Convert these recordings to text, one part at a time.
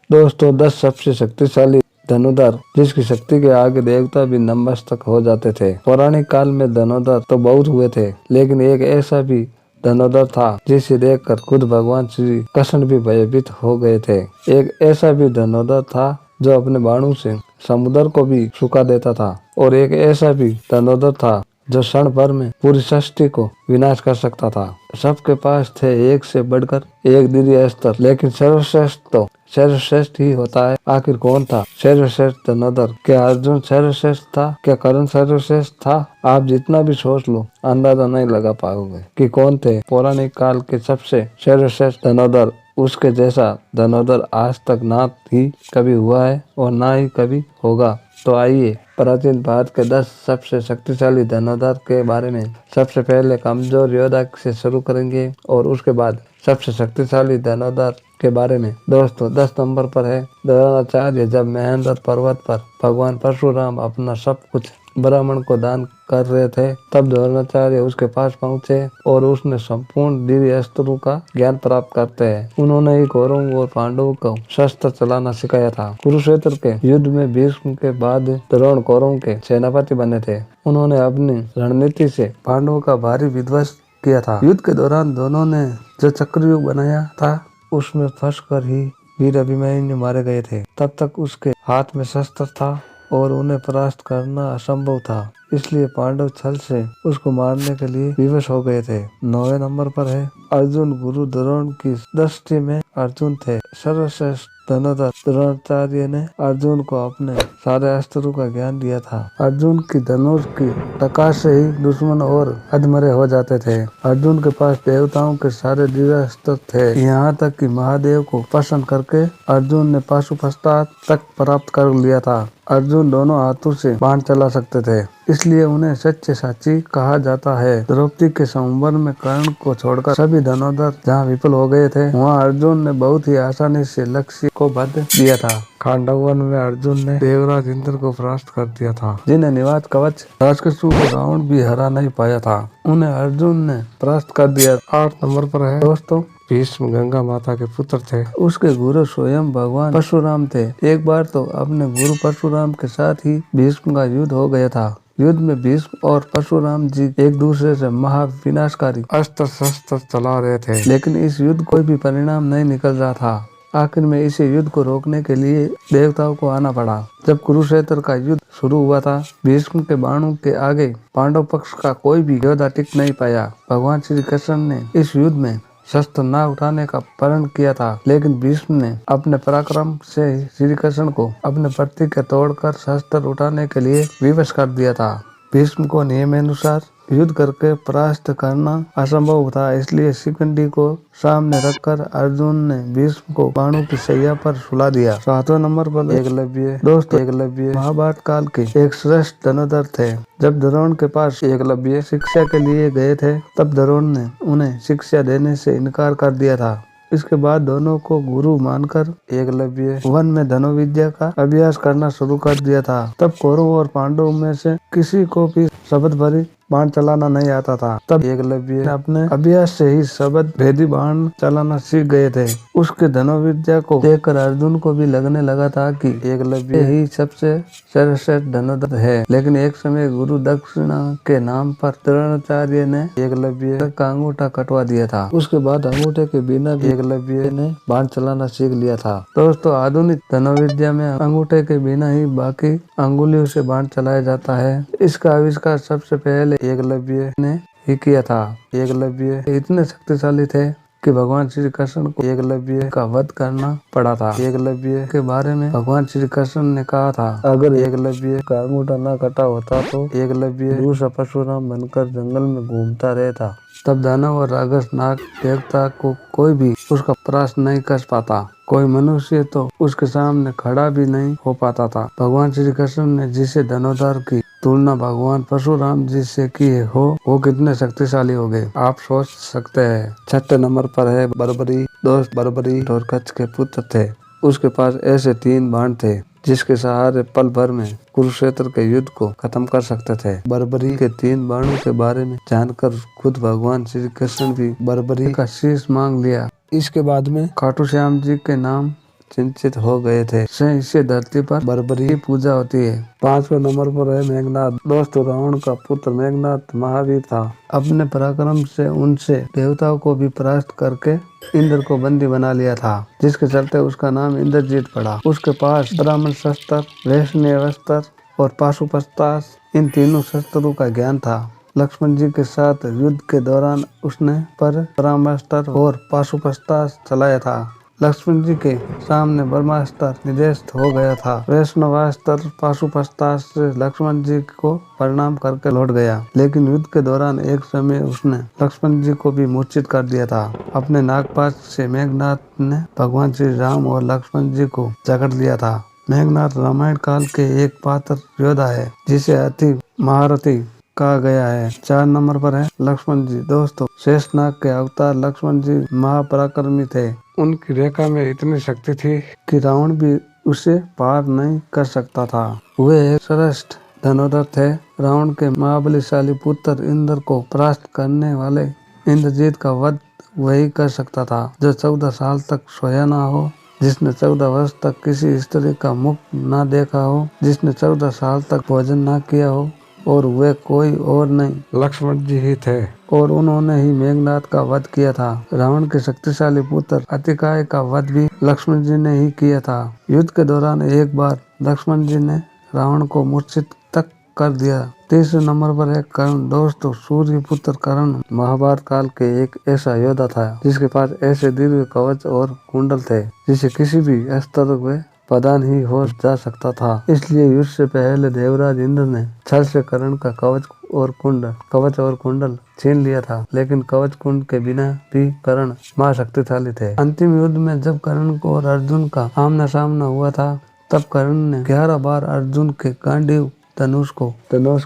दोस्तों 10 सबसे शक्तिशाली धनुर्धर जिसकी शक्ति के आगे देवता भी नतमस्तक हो जाते थे। पौराणिक काल में धनुर्धर तो बहुत हुए थे, लेकिन एक ऐसा भी धनुर्धर था जिसे देखकर खुद भगवान श्री कृष्ण भी भयभीत हो गए थे। एक ऐसा भी धनुर्धर था जो अपने बाणों से समुद्र को भी सुखा देता था, और एक ऐसा भी धनुर्धर था जो क्षण भर में पूरी सृष्टि को विनाश कर सकता था। सबके पास थे एक से बढ़कर एक दिव्य अस्त्र, लेकिन सर्वश्रेष्ठ तो सर्वश्रेष्ठ ही होता है। आखिर कौन था सर्वश्रेष्ठ धनुर्धर? क्या अर्जुन सर्वश्रेष्ठ था? क्या कर्ण सर्वश्रेष्ठ था? आप जितना भी सोच लो अंदाजा नहीं लगा पाओगे कि कौन थे पौराणिक काल के सबसे सर्वश्रेष्ठ धनुर्धर। उसके जैसा धनुर्धर आज तक ना ही कभी हुआ है और ना ही कभी होगा। तो आइए प्राचीन भारत के 10 सबसे शक्तिशाली धनुर्धर के बारे में सबसे पहले कमजोर योद्धा से शुरू करेंगे और उसके बाद सबसे शक्तिशाली धनुर्धर के बारे में। दोस्तों 10 नंबर पर है द्रोणाचार्य। जब महेंद्र पर्वत पर भगवान परशुराम अपना सब कुछ ब्राह्मण को दान कर रहे थे, तब द्रोणाचार्य उसके पास पहुंचे और उसने संपूर्ण दिव्य अस्त्रों का ज्ञान प्राप्त करते हैं। उन्होंने ही कौरवों और पांडवों को शस्त्र चलाना सिखाया था। कुरुक्षेत्र के युद्ध में भीष्म के बाद द्रोण कौरवों के सेनापति बने थे। उन्होंने अपनी रणनीति से पांडवों का भारी विध्वंस किया था। युद्ध के दौरान दोनों ने जो चक्रव्यूह बनाया था उसमें फंसकर ही वीर अभिमन्यु मारे गए थे। तब तक उसके हाथ में शस्त्र था और उन्हें परास्त करना असंभव था, इसलिए पांडव छल से उसको मारने के लिए विवश हो गए थे। 9वें नंबर पर है अर्जुन। गुरु द्रोण की दृष्टि में अर्जुन थे सर्वश्रेष्ठ धनुर्धर। द्रोणाचार्य ने अर्जुन को अपने सारे अस्त्रों का ज्ञान दिया था। अर्जुन की धनुष की प्रकाश से ही दुश्मन और अधमरे हो जाते थे। अर्जुन के पास देवताओं के सारे दिव्य अस्त्र थे, यहाँ तक कि महादेव को प्रसन्न करके अर्जुन ने पाशुपतास्त्र तक प्राप्त कर लिया था। अर्जुन दोनों हाथों से बाण चला सकते थे, इसलिए उन्हें सच्चे साची कहा जाता है। द्रौपदी के संवर में कर्ण को छोड़कर सभी धनुर्धर जहाँ विफल हो गए थे, वहाँ अर्जुन ने बहुत ही आसानी से लक्ष्य को बध दिया था। खांडव वन में अर्जुन ने देवराज इंद्र को परास्त कर दिया था, जिन्हें निवात कवच राजकसु को रावण भी हरा नहीं पाया था। उन्हें अर्जुन ने परास्त कर दिया। 8 नंबर पर है दोस्तों भीष्म। गंगा माता के पुत्र थे। उसके गुरु स्वयं भगवान परशुराम थे। एक बार तो अपने गुरु परशुराम के साथ ही भीष्म का युद्ध हो गया था। युद्ध में भीष्म और परशुराम जी एक दूसरे से महाविनाशकारी अस्त्र शस्त्र चला रहे थे, लेकिन इस युद्ध कोई भी परिणाम नहीं निकल रहा था। आखिर में इस युद्ध को रोकने के लिए देवताओं को आना पड़ा। जब कुरुक्षेत्र का युद्ध शुरू हुआ था, भीष्म के बाणों के आगे पांडव पक्ष का कोई भी योद्धा टिक नहीं पाया। भगवान श्री कृष्ण ने इस युद्ध में शस्त्र न उठाने का प्रण किया था, लेकिन भीष्म ने अपने पराक्रम से श्री कृष्ण को अपने प्रतिज्ञा तोड़कर शस्त्र उठाने के लिए विवश कर दिया था। भीष्म को नियमानुसार युद्ध करके परास्त करना असंभव था, इसलिए शिखंडी को सामने रखकर अर्जुन ने भीष्म को बाणों की सैया पर सुला दिया। 7वें नंबर पर एकलव्य। दोस्तों एकलव्य महाभारत काल के एक श्रेष्ठ धनुर्धर थे। जब द्रोण के पास एकलव्य शिक्षा के लिए गए थे, तब द्रोण ने उन्हें शिक्षा देने से इनकार कर दिया था। इसके बाद दोनों को गुरु मानकर एकलव्य वन में धनुर्विद्या का अभ्यास करना शुरू कर दिया था। तब कौरव और पांडवों में से किसी को भी शब्द भरी बाण चलाना नहीं आता था। तब एकलव्य अपने अभ्यास से ही शब्द भेदी बाण चलाना सीख गए थे। उसके धनुर्विद्या को देखकर अर्जुन को भी लगने लगा था कि एकलव्य ही सबसे सर्वश्रेष्ठ धनुर्धर है। लेकिन एक समय गुरु दक्षिणा के नाम पर द्रोणाचार्य ने एकलव्य का अंगूठा कटवा दिया था। उसके बाद अंगूठे के बिना भी एकलव्य ने बाण चलाना सीख लिया था। दोस्तों आधुनिक धनुर्विद्या में अंगूठे के बिना ही बाकी अंगुलियों से बाण चलाया जाता है। इसका आविष्कार सबसे पहले एकलव्य ने ही किया था। एकलव्य इतने शक्तिशाली थे कि भगवान श्री कृष्ण को एकलव्य का वध करना पड़ा था। एकलव्य के बारे में भगवान श्री कृष्ण ने कहा था, अगर एकलव्य का अंगूठा न कटा होता तो एकलव्य दूसरा परशुराम बनकर जंगल में घूमता रहता। तब दानव और राक्षस नाग देवता को कोई भी उसका परास्त नहीं कर पाता। कोई मनुष्य तो उसके सामने खड़ा भी नहीं हो पाता था। भगवान श्री कृष्ण ने जिसे धनुर्धर की तुलना भगवान परशुराम जी से की हो, वो कितने शक्तिशाली हो गए आप सोच सकते हैं। 6 नंबर पर है बर्बरी। दोस्त बर्बरी हिरण्यकश्यप के पुत्र थे। उसके पास ऐसे 3 बाण थे जिसके सहारे पल भर में कुरुक्षेत्र के युद्ध को खत्म कर सकते थे। बर्बरी के 3 बाणों के बारे में जानकर खुद भगवान श्री कृष्ण भी बर्बरी का शीश मांग लिया। इसके बाद में खाटू श्याम जी के नाम चिंतित हो गए थे। इससे धरती पर बर्बरी की पूजा होती है। 5वें नंबर पर है मेघनाद। दोस्तों, रावण का पुत्र मेघनाद महावीर था। अपने पराक्रम से उनसे देवताओं को भी परास्त करके इंद्र को बंदी बना लिया था, जिसके चलते उसका नाम इंद्रजीत पड़ा। उसके पास ब्राह्मण शस्त्र, वैष्णव अस्त्र और पाशुपतास्त्र, इन तीनों शस्त्रों का ज्ञान था। लक्ष्मण जी के साथ युद्ध के दौरान उसने ब्रह्मास्त्र और पाशुपतास्त्र चलाया था। लक्ष्मण जी के सामने ब्रह्मास्त्र निदेष्ट हो गया था। वैष्णवास्त्र पाशुपतास्त्र से लक्ष्मण जी को प्रणाम करके लौट गया, लेकिन युद्ध के दौरान एक समय उसने लक्ष्मण जी को भी मूर्छित कर दिया था। अपने नागपाश से मेघनाद ने भगवान श्री राम और लक्ष्मण जी को जकड़ लिया था। मेघनाद रामायण काल के एक पात्र योद्धा है, जिसे अति महारथी कहा गया है। 4 नंबर पर है लक्ष्मण जी। दोस्तों, शेषनाग के अवतार लक्ष्मण जी महापराक्रमी थे। उनकी रेखा में इतनी शक्ति थी कि रावण भी उसे पार नहीं कर सकता था। वे एक श्रेष्ठ धनुर्धर थे। रावण के महाबलीशाली पुत्र इंद्र को परास्त करने वाले इंद्रजीत का वध वही कर सकता था, जो 14 साल तक सोया ना हो, जिसने 14 वर्ष तक किसी स्त्री का मुख ना देखा हो, जिसने 14 साल तक भोजन ना किया हो, और वे कोई और नहीं लक्ष्मण जी ही थे, और उन्होंने ही मेघनाद का वध किया था। रावण के शक्तिशाली पुत्र अतिकाय का वध भी लक्ष्मण जी ने ही किया था। युद्ध के दौरान एक बार लक्ष्मण जी ने रावण को मूर्छित तक कर दिया। 3 नंबर पर है कर्ण। दोस्तों, सूर्य पुत्र कर्ण महाभारत काल के एक ऐसा योद्धा था जिसके पास ऐसे दीर्घ कवच और कुंडल थे जिसे किसी भी अस्त्र में प्रदान ही हो जा सकता था। इसलिए युद्ध से पहले देवराज इंद्र ने छल से कर्ण का कवच और कुंडल छीन लिया था, लेकिन कवच कुंड के बिना भी कर्ण महाशक्तिशाली थे। अंतिम युद्ध में जब कर्ण को और अर्जुन का आमना सामना हुआ था, तब कर्ण ने 11 बार अर्जुन के गांडीव धनुष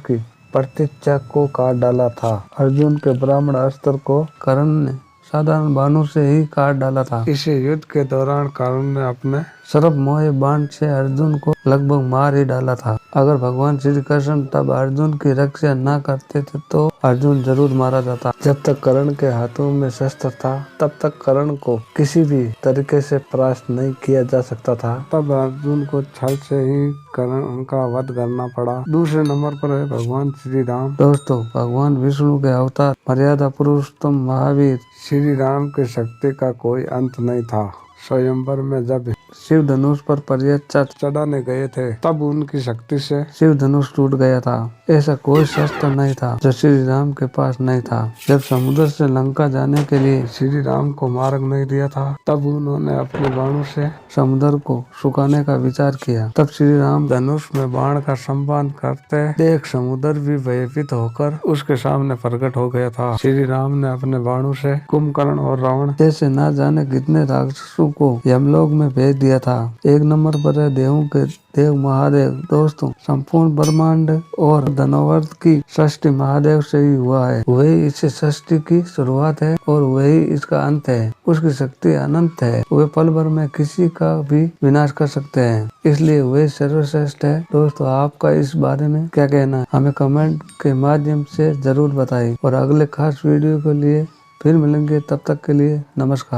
की प्रतिष्ठा को काट डाला था। अर्जुन के ब्राह्मण अस्त्र को कर्ण ने साधारण बाणों से ही काट डाला था। इसे युद्ध के दौरान कर्ण ने अपने सर्प मोहे बाण से अर्जुन को लगभग मार ही डाला था। अगर भगवान श्री कृष्ण तब अर्जुन की रक्षा न करते थे तो अर्जुन जरूर मारा जाता। जब तक कर्ण के हाथों में शस्त्र था, तब तक कर्ण को किसी भी तरीके से परास्त नहीं किया जा सकता था। तब अर्जुन को छल से ही कर्ण का वध करना पड़ा। दूसरे नंबर पर है भगवान श्री राम। दोस्तों, भगवान विष्णु के अवतार मर्यादा पुरुषोत्तम महावीर श्री राम की शक्ति का कोई अंत नहीं था। स्वयंवर में जब शिव धनुष पर पर्यत चढ़ाने गए थे, तब उनकी शक्ति से शिव धनुष टूट गया था। ऐसा कोई शस्त्र नहीं था जो श्री राम के पास नहीं था। जब समुद्र से लंका जाने के लिए श्री राम को मार्ग नहीं दिया था, तब उन्होंने अपने बाणों से समुद्र को सुखाने का विचार किया। तब श्री राम धनुष में बाण का संपादन करते देख समुद्र भी भयभीत होकर उसके सामने प्रकट हो गया था। श्री राम ने अपने बाणों से कुंभकर्ण और रावण जैसे न जाने कितने राक्षसों को यमलोक में भेज दिया था। 1 नंबर पर है देवों के देव महादेव। दोस्तों, संपूर्ण ब्रह्मांड और धनवर्त की सृष्टि महादेव से ही हुआ है। वही इस सृष्टि की शुरुआत है और वही इसका अंत है। उसकी शक्ति अनंत है। वे पल भर में किसी का भी विनाश कर सकते हैं, इसलिए वे सर्वश्रेष्ठ है। दोस्तों, आपका इस बारे में क्या कहना है, हमें कमेंट के माध्यम से जरूर बताइए। और अगले खास वीडियो के लिए फिर मिलेंगे। तब तक के लिए नमस्कार।